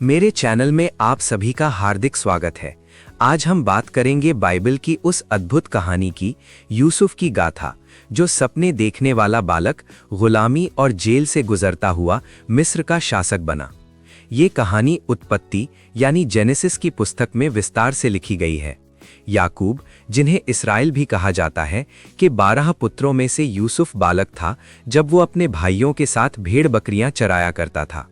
मेरे चैनल में आप सभी का हार्दिक स्वागत है। आज हम बात करेंगे बाइबल की उस अद्भुत कहानी की, यूसुफ की गाथा, जो सपने देखने वाला बालक गुलामी और जेल से गुजरता हुआ मिस्र का शासक बना। ये कहानी उत्पत्ति यानी जेनेसिस की पुस्तक में विस्तार से लिखी गई है। याकूब, जिन्हें इसराइल भी कहा जाता है, के 12 पुत्रों में से यूसुफ बालक था जब वो अपने भाइयों के साथ भेड़ बकरियां चराया करता था।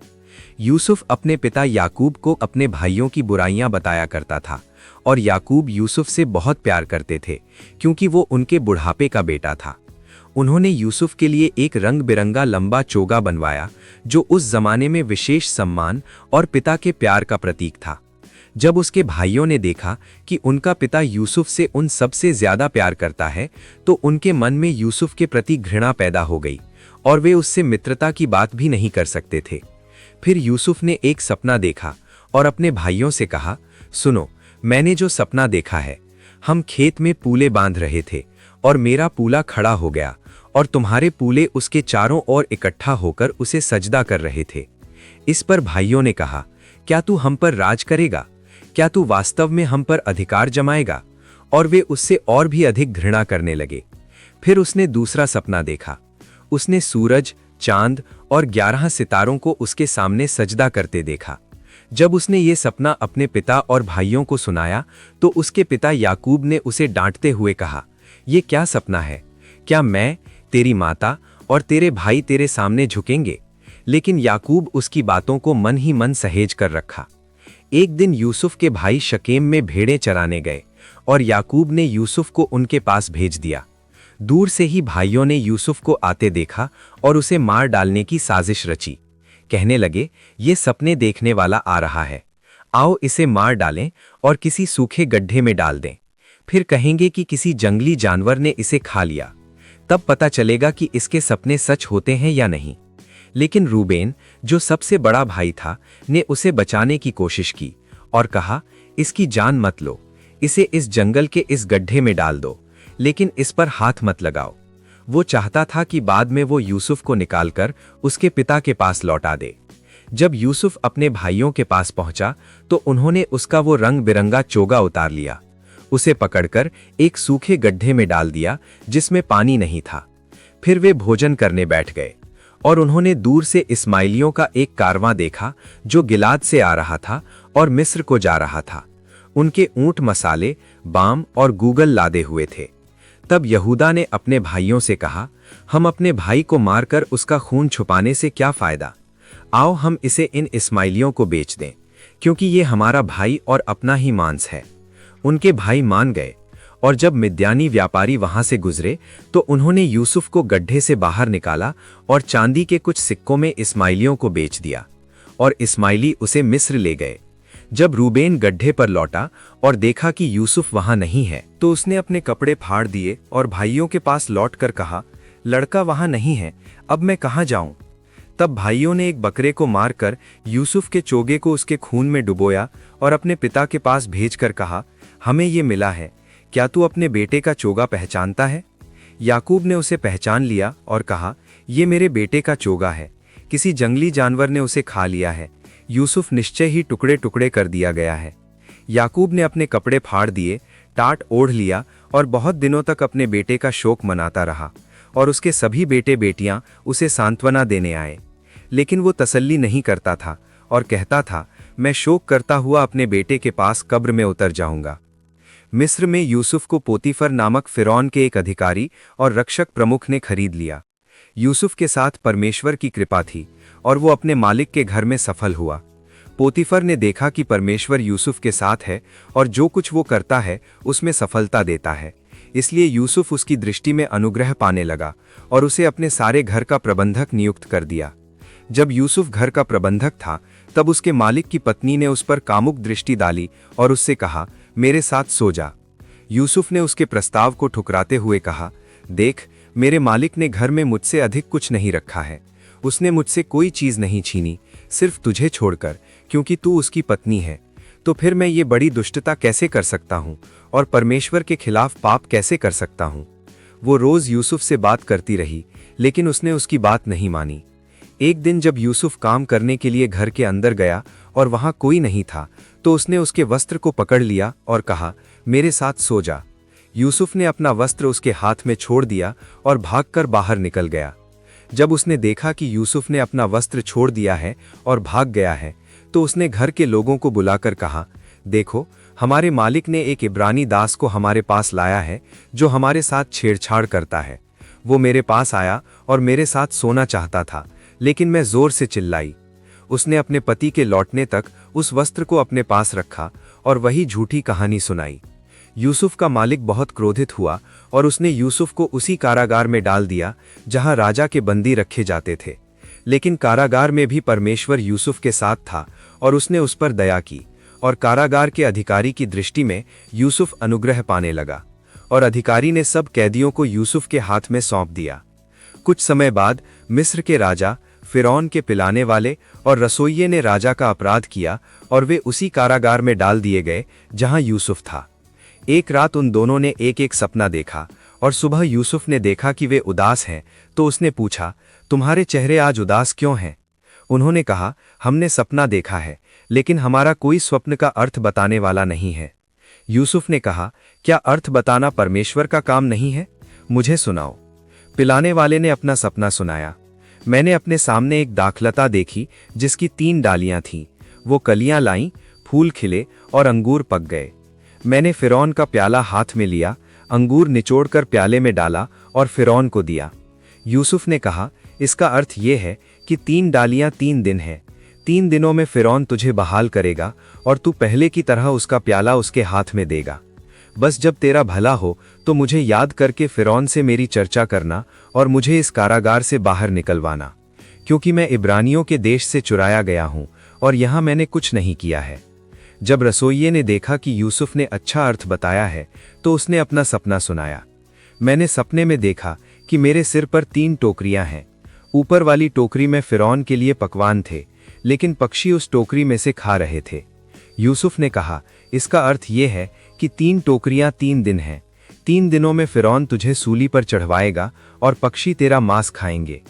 यूसुफ अपने पिता याकूब को अपने भाइयों की बुराइयां बताया करता था और याकूब यूसुफ से बहुत प्यार करते थे क्योंकि वो उनके बुढ़ापे का बेटा था। उन्होंने यूसुफ के लिए एक रंग बिरंगा लंबा चोगा बनवाया जो उस जमाने में विशेष सम्मान और पिता के प्यार का प्रतीक था। जब उसके भाइयों ने देखा कि उनका पिता यूसुफ से उन सबसे ज्यादा प्यार करता है तो उनके मन में यूसुफ के प्रति घृणा पैदा हो गई और वे उससे मित्रता की बात भी नहीं कर सकते थे। फिर यूसुफ ने एक सपना देखा और अपने भाइयों से कहा, सुनो, मैंने जो सपना देखा है, हम खेत में पूले बांध रहे थे और मेरा पूला खड़ा हो गया और तुम्हारे पूले उसके चारों ओर इकट्ठा होकर उसे सजदा कर रहे थे। इस पर भाइयों ने कहा, क्या तू हम पर राज करेगा? क्या तू वास्तव में हम पर अधिकार जमाएगा? और वे उससे और भी अधिक घृणा करने लगे। फिर उसने दूसरा सपना देखा। उसने सूरज, चांद और 11 सितारों को उसके सामने सजदा करते देखा। जब उसने ये सपना अपने पिता और भाइयों को सुनाया तो उसके पिता याकूब ने उसे डांटते हुए कहा, ये क्या सपना है? क्या मैं, तेरी माता और तेरे भाई तेरे सामने झुकेंगे? लेकिन याकूब उसकी बातों को मन ही मन सहेज कर रखा। एक दिन यूसुफ के भाई शकेम में भेड़ें चराने गए और याकूब ने यूसुफ को उनके पास भेज दिया। दूर से ही भाइयों ने यूसुफ को आते देखा और उसे मार डालने की साजिश रची। कहने लगे, ये सपने देखने वाला आ रहा है, आओ इसे मार डालें और किसी सूखे गड्ढे में डाल दें। फिर कहेंगे कि किसी जंगली जानवर ने इसे खा लिया, तब पता चलेगा कि इसके सपने सच होते हैं या नहीं। लेकिन रूबेन, जो सबसे बड़ा भाई था, ने उसे बचाने की कोशिश की और कहा, इसकी जान मत लो, इसे इस जंगल के इस गड्ढे में डाल दो, लेकिन इस पर हाथ मत लगाओ। वो चाहता था कि बाद में वो यूसुफ को निकालकर उसके पिता के पास लौटा दे। जब यूसुफ अपने भाइयों के पास पहुंचा तो उन्होंने उसका वो रंग बिरंगा चोगा उतार लिया, उसे पकड़कर एक सूखे गड्ढे में डाल दिया जिसमें पानी नहीं था। फिर वे भोजन करने बैठ गए और उन्होंने दूर से इस्माइलियों का एक कारवां देखा जो गिलाद से आ रहा था और मिस्र को जा रहा था। उनके ऊंट मसाले, बाम और गूगल लादे हुए थे। तब यहूदा ने अपने भाइयों से कहा, हम अपने भाई को मारकर उसका खून छुपाने से क्या फायदा? आओ हम इसे इन इस्माइलियों को बेच दें, क्योंकि ये हमारा भाई और अपना ही मांस है। उनके भाई मान गए और जब मिद्यानी व्यापारी वहां से गुजरे तो उन्होंने यूसुफ को गड्ढे से बाहर निकाला और चांदी के कुछ सिक्कों में इस्माइलियों को बेच दिया और इस्माइली उसे मिस्र ले गए। जब रूबेन गड्ढे पर लौटा और देखा कि यूसुफ वहां नहीं है तो उसने अपने कपड़े फाड़ दिए और भाइयों के पास लौटकर कहा, लड़का वहां नहीं है, अब मैं कहां जाऊं? तब भाइयों ने एक बकरे को मारकर यूसुफ के चोगे को उसके खून में डुबोया और अपने पिता के पास भेजकर कहा, हमें ये मिला है, क्या तू अपने बेटे का चोगा पहचानता है? याकूब ने उसे पहचान लिया और कहा, ये मेरे बेटे का चोगा है, किसी जंगली जानवर ने उसे खा लिया है, यूसुफ निश्चय ही टुकड़े टुकड़े कर दिया गया है। याकूब ने अपने कपड़े फाड़ दिए, टाट ओढ़ लिया और बहुत दिनों तक अपने बेटे का शोक मनाता रहा और उसके सभी बेटे बेटियां उसे सांत्वना देने आए। लेकिन वो तसल्ली नहीं करता था और कहता था, मैं शोक करता हुआ अपने बेटे के पास कब्र में उतर जाऊंगा। मिस्र में यूसुफ को पोतीफर नामक फिरौन के एक अधिकारी और रक्षक प्रमुख ने खरीद लिया। यूसुफ के साथ परमेश्वर की कृपा थी और वो अपने मालिक के घर में सफल हुआ। पोतीफर ने देखा कि परमेश्वर यूसुफ के साथ है और जो कुछ वो करता है उसमें सफलता देता है, इसलिए यूसुफ उसकी दृष्टि में अनुग्रह पाने लगा और उसे अपने सारे घर का प्रबंधक नियुक्त कर दिया। जब यूसुफ घर का प्रबंधक था तब उसके मालिक की पत्नी ने उस पर कामुक दृष्टि डाली और उससे कहा, मेरे साथ सो जा। यूसुफ ने उसके प्रस्ताव को ठुकराते हुए कहा, देख, मेरे मालिक ने घर में मुझसे अधिक कुछ नहीं रखा है, उसने मुझसे कोई चीज नहीं छीनी, सिर्फ तुझे छोड़कर, क्योंकि तू उसकी पत्नी है। तो फिर मैं ये बड़ी दुष्टता कैसे कर सकता हूँ और परमेश्वर के खिलाफ पाप कैसे कर सकता हूँ? वो रोज यूसुफ से बात करती रही, लेकिन उसने उसकी बात नहीं मानी। एक दिन जब यूसुफ काम करने के लिए घर के अंदर गया और वहां कोई नहीं था, तो उसने उसके वस्त्र को पकड़ लिया और कहा, मेरे साथ सो जा। यूसुफ ने अपना वस्त्र उसके हाथ में छोड़ दिया और भागकर बाहर निकल गया। जब उसने देखा कि यूसुफ ने अपना वस्त्र छोड़ दिया है और भाग गया है, तो उसने घर के लोगों को बुलाकर कहा, देखो, हमारे मालिक ने एक इब्रानी दास को हमारे पास लाया है जो हमारे साथ छेड़छाड़ करता है। वो मेरे पास आया और मेरे साथ सोना चाहता था, लेकिन मैं जोर से चिल्लाई। उसने अपने पति के लौटने तक उस वस्त्र को अपने पास रखा और वही झूठी कहानी सुनाई। यूसुफ का मालिक बहुत क्रोधित हुआ और उसने यूसुफ को उसी कारागार में डाल दिया जहां राजा के बंदी रखे जाते थे। लेकिन कारागार में भी परमेश्वर यूसुफ के साथ था और उसने उस पर दया की, और कारागार के अधिकारी की दृष्टि में यूसुफ अनुग्रह पाने लगा, और अधिकारी ने सब कैदियों को यूसुफ के हाथ में सौंप दिया। कुछ समय बाद मिस्र के राजा, फिरौन के पिलाने वाले और रसोइये ने राजा का अपराध किया और वे उसी कारागार में डाल दिए गए जहां यूसुफ था। एक रात उन दोनों ने एक एक सपना देखा, और सुबह यूसुफ ने देखा कि वे उदास हैं, तो उसने पूछा, तुम्हारे चेहरे आज उदास क्यों हैं? उन्होंने कहा, हमने सपना देखा है, लेकिन हमारा कोई स्वप्न का अर्थ बताने वाला नहीं है। यूसुफ ने कहा, क्या अर्थ बताना परमेश्वर का काम नहीं है? मुझे सुनाओ। पिलाने वाले ने अपना सपना सुनाया। मैंने अपने सामने एक दाखलता देखी जिसकी 3 डालियां थीं। वो कलियां लाईं, फूल खिले और अंगूर पक गए। मैंने फिरौन का प्याला हाथ में लिया, अंगूर निचोड़कर प्याले में डाला और फिरौन को दिया। यूसुफ ने कहा, इसका अर्थ ये है कि 3 डालियां 3 दिन हैं। 3 दिनों में फिरौन तुझे बहाल करेगा और तू पहले की तरह उसका प्याला उसके हाथ में देगा। बस जब तेरा भला हो तो मुझे याद करके फिरौन से मेरी चर्चा करना और मुझे इस कारागार से बाहर निकलवाना, क्योंकि मैं इब्रानियों के देश से चुराया गया हूं और यहां मैंने कुछ नहीं किया है। जब रसोइये ने देखा कि यूसुफ ने अच्छा अर्थ बताया है, तो उसने अपना सपना सुनाया। मैंने सपने में देखा कि मेरे सिर पर 3 टोकरियां हैं। ऊपर वाली टोकरी में फिरौन के लिए पकवान थे, लेकिन पक्षी उस टोकरी में से खा रहे थे। यूसुफ ने कहा, इसका अर्थ यह है कि 3 टोकरियां 3 दिन हैं। 3 दिनों में फिरौन तुझे सूली पर चढ़वाएगा और पक्षी तेरा मांस खाएंगे।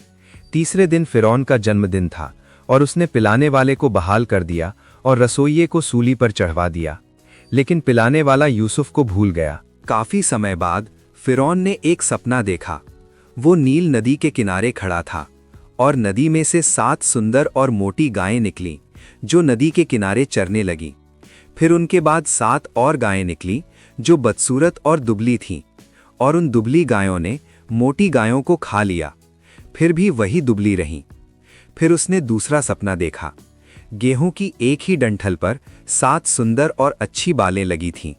तीसरे दिन फिरौन का जन्मदिन था और उसने पिलाने वाले को बहाल कर दिया और रसोइये को सूली पर चढ़वा दिया, लेकिन पिलाने वाला यूसुफ को भूल गया। काफी समय बाद फिरौन ने एक सपना देखा। वो नील नदी के किनारे खड़ा था और नदी में से 7 सुंदर और मोटी गायें निकलीं, जो नदी के किनारे चरने लगीं। फिर उनके बाद 7 और गायें निकलीं, जो बदसूरत और दुबली थीं, और उन दुबली गायों ने मोटी गायों को खा लिया, फिर भी वही दुबली रहीं। फिर उसने दूसरा सपना देखा। गेहूं की एक ही डंठल पर 7 सुंदर और अच्छी बालें लगी थीं।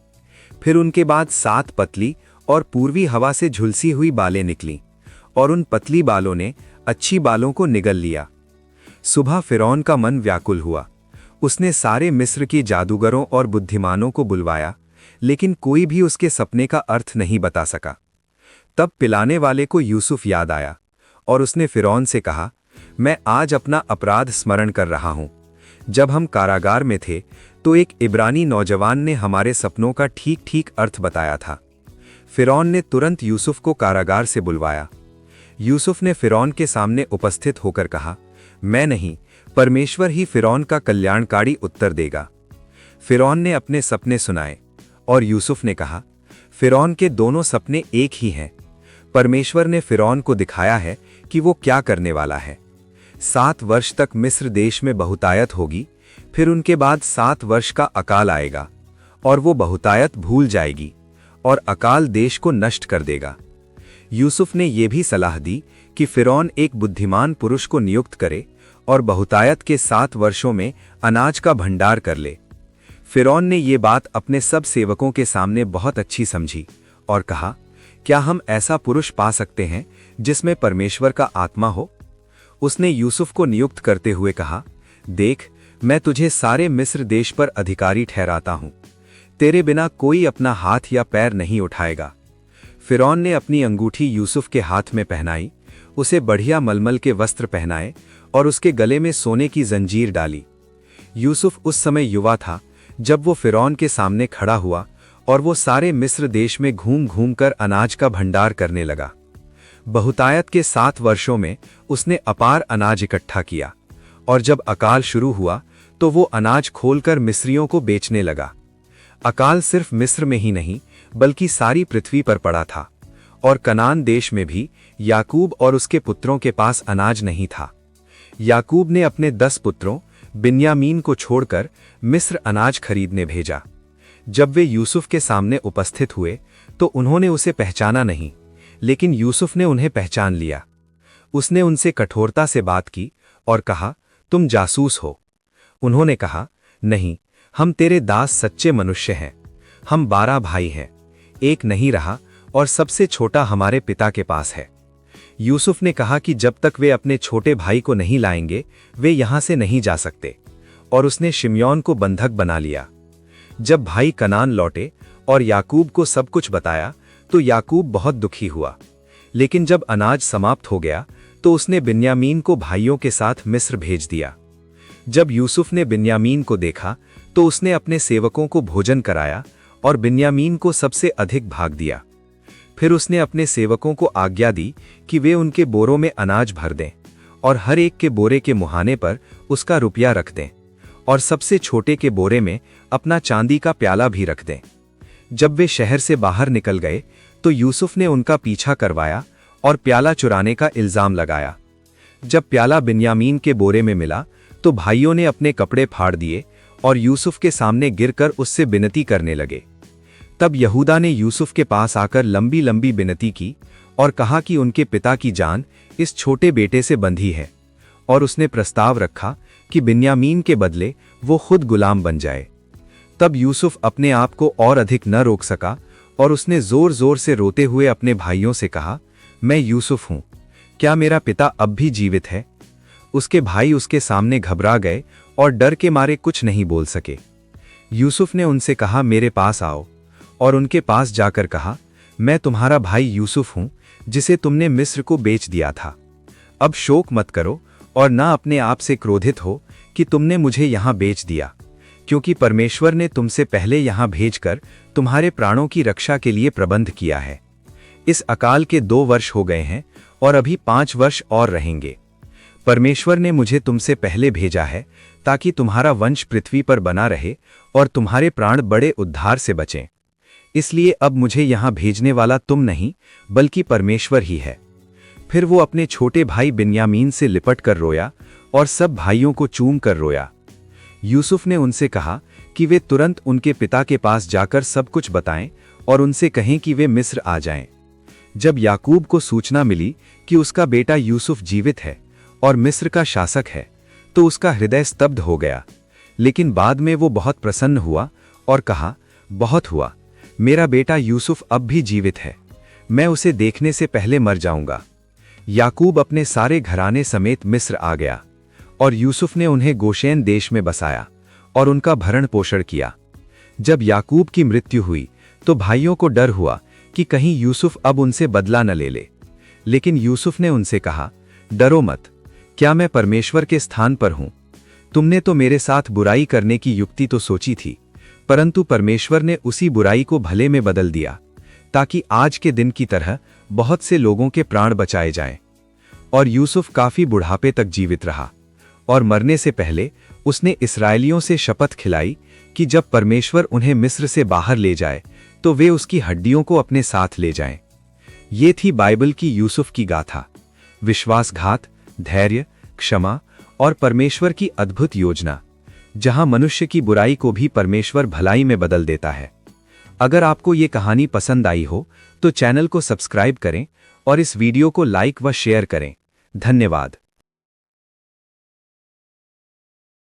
फिर उनके बाद 7 पतली और पूर्वी हवा से झुलसी हुई बालें निकलीं, और उन पतली बालों ने अच्छी बालों को निगल लिया। सुबह फिरौन का मन व्याकुल हुआ। उसने सारे मिस्र के जादूगरों और बुद्धिमानों को बुलवाया, लेकिन कोई भी उसके सपने का अर्थ नहीं बता सका। तब पिलाने वाले को यूसुफ याद आया और उसने फिरौन से कहा, मैं आज अपना अपराध स्मरण कर रहा हूं। जब हम कारागार में थे तो एक इब्रानी नौजवान ने हमारे सपनों का ठीक ठीक अर्थ बताया था। फिरौन ने तुरंत यूसुफ को कारागार से बुलवाया। यूसुफ ने फिरौन के सामने उपस्थित होकर कहा, मैं नहीं, परमेश्वर ही फिरौन का कल्याणकारी उत्तर देगा। फिरौन ने अपने सपने सुनाए और यूसुफ ने कहा, फिरौन के दोनों सपने एक ही हैं। परमेश्वर ने फिरौन को दिखाया है कि वो क्या करने वाला है। 7 वर्ष तक मिस्र देश में बहुतायत होगी, फिर उनके बाद 7 वर्ष का अकाल आएगा और वो बहुतायत भूल जाएगी और अकाल देश को नष्ट कर देगा। यूसुफ ने यह भी सलाह दी कि फिरौन एक बुद्धिमान पुरुष को नियुक्त करे और बहुतायत के 7 वर्षों में अनाज का भंडार कर ले। फिरौन ने ये बात अपने सब सेवकों के सामने बहुत अच्छी समझी और कहा, क्या हम ऐसा पुरुष पा सकते हैं जिसमें परमेश्वर का आत्मा हो? उसने यूसुफ को नियुक्त करते हुए कहा, देख, मैं तुझे सारे मिस्र देश पर अधिकारी ठहराता हूं। तेरे बिना कोई अपना हाथ या पैर नहीं उठाएगा। फिरौन ने अपनी अंगूठी यूसुफ के हाथ में पहनाई, उसे बढ़िया मलमल के वस्त्र पहनाए और उसके गले में सोने की जंजीर डाली। यूसुफ उस समय युवा था जब वो फिरौन के सामने खड़ा हुआ और वो सारे मिस्र देश में घूम घूम कर अनाज का भंडार करने लगा। बहुतायत के 7 वर्षों में उसने अपार अनाज इकट्ठा किया, और जब अकाल शुरू हुआ तो वो अनाज खोलकर मिस्रियों को बेचने लगा। अकाल सिर्फ मिस्र में ही नहीं बल्कि सारी पृथ्वी पर पड़ा था, और कनान देश में भी याकूब और उसके पुत्रों के पास अनाज नहीं था। याकूब ने अपने 10 पुत्रों बिन्यामीन को छोड़कर मिस्र अनाज खरीदने भेजा। जब वे यूसुफ के सामने उपस्थित हुए तो उन्होंने उसे पहचाना नहीं, लेकिन यूसुफ ने उन्हें पहचान लिया। उसने उनसे कठोरता से बात की और कहा, तुम जासूस हो। उन्होंने कहा, नहीं, हम तेरे दास सच्चे मनुष्य हैं। हम 12 भाई हैं, एक नहीं रहा और सबसे छोटा हमारे पिता के पास है। यूसुफ ने कहा कि जब तक वे अपने छोटे भाई को नहीं लाएंगे वे यहां से नहीं जा सकते, और उसने शिमयोन को बंधक बना लिया। जब भाई कनान लौटे और याकूब को सब कुछ बताया तो याकूब बहुत दुखी हुआ। लेकिन जब अनाज समाप्त हो गया तो उसने बिन्यामीन को भाइयों के साथ मिस्र भेज दिया। जब यूसुफ ने बिन्यामीन को देखा तो उसने अपने सेवकों को भोजन कराया और बिन्यामीन को सबसे अधिक भाग दिया। फिर उसने अपने सेवकों को आज्ञा दी कि वे उनके बोरों में अनाज भर दें और हर एक के बोरे के मुहाने पर उसका रुपया रख दें, और सबसे छोटे के बोरे में अपना चांदी का प्याला भी रख दें। जब वे शहर से बाहर निकल गए तो यूसुफ ने उनका पीछा करवाया और प्याला चुराने का इल्जाम लगाया। जब प्याला बिन्यामीन के बोरे में मिला तो भाइयों ने अपने कपड़े फाड़ दिए और यूसुफ के सामने गिरकर उससे विनती करने लगे। तब यहूदा ने यूसुफ के पास आकर लंबी लंबी विनती की और कहा कि उनके पिता की जान इस छोटे बेटे से बंधी है, और उसने प्रस्ताव रखा कि बिन्यामीन के बदले वो खुद गुलाम बन जाए। तब यूसुफ अपने आप को और अधिक न रोक सका और उसने जोर जोर से रोते हुए अपने भाइयों से कहा, मैं यूसुफ हूं, क्या मेरा पिता अब भी जीवित है? उसके भाई उसके सामने घबरा गए और डर के मारे कुछ नहीं बोल सके। यूसुफ ने उनसे कहा, मेरे पास आओ, और उनके पास जाकर कहा, मैं तुम्हारा भाई यूसुफ हूं जिसे तुमने मिस्र को बेच दिया था। अब शोक मत करो और ना अपने आप से क्रोधित हो कि तुमने मुझे यहां बेच दिया, क्योंकि परमेश्वर ने तुमसे पहले यहां भेजकर तुम्हारे प्राणों की रक्षा के लिए प्रबंध किया है। इस अकाल के 2 वर्ष हो गए हैं और अभी 5 वर्ष और रहेंगे। परमेश्वर ने मुझे तुमसे पहले भेजा है ताकि तुम्हारा वंश पृथ्वी पर बना रहे और तुम्हारे प्राण बड़े उद्धार से बचें। इसलिए अब मुझे यहां भेजने वाला तुम नहीं बल्कि परमेश्वर ही है। फिर वो अपने छोटे भाई बिन्यामीन से लिपट कर रोया और सब भाइयों को चूम कर रोया। यूसुफ ने उनसे कहा कि वे तुरंत उनके पिता के पास जाकर सब कुछ बताएं और उनसे कहें कि वे मिस्र आ जाएं। जब याकूब को सूचना मिली कि उसका बेटा यूसुफ जीवित है और मिस्र का शासक है तो उसका हृदय स्तब्ध हो गया, लेकिन बाद में वो बहुत प्रसन्न हुआ और कहा, बहुत हुआ, मेरा बेटा यूसुफ अब भी जीवित है, मैं उसे देखने से पहले मर जाऊंगा। याकूब अपने सारे घराने समेत मिस्र आ गया और यूसुफ ने उन्हें गोशेन देश में बसाया और उनका भरण पोषण किया। जब याकूब की मृत्यु हुई तो भाइयों को डर हुआ कि कहीं यूसुफ अब उनसे बदला न ले ले, लेकिन यूसुफ ने उनसे कहा, डरो मत, क्या मैं परमेश्वर के स्थान पर हूं? तुमने तो मेरे साथ बुराई करने की युक्ति तो सोची थी, परंतु परमेश्वर ने उसी बुराई को भले में बदल दिया ताकि आज के दिन की तरह बहुत से लोगों के प्राण बचाए जाएं। और यूसुफ काफी बुढ़ापे तक जीवित रहा और मरने से पहले उसने इस्राएलियों से शपथ खिलाई कि जब परमेश्वर उन्हें मिस्र से बाहर ले जाए तो वे उसकी हड्डियों को अपने साथ ले जाएं। ये थी बाइबल की यूसुफ की गाथा, विश्वासघात, धैर्य, क्षमा और परमेश्वर की अद्भुत योजना, जहां मनुष्य की बुराई को भी परमेश्वर भलाई में बदल देता है। अगर आपको ये कहानी पसंद आई हो तो चैनल को सब्सक्राइब करें और इस वीडियो को लाइक व शेयर करें। धन्यवाद।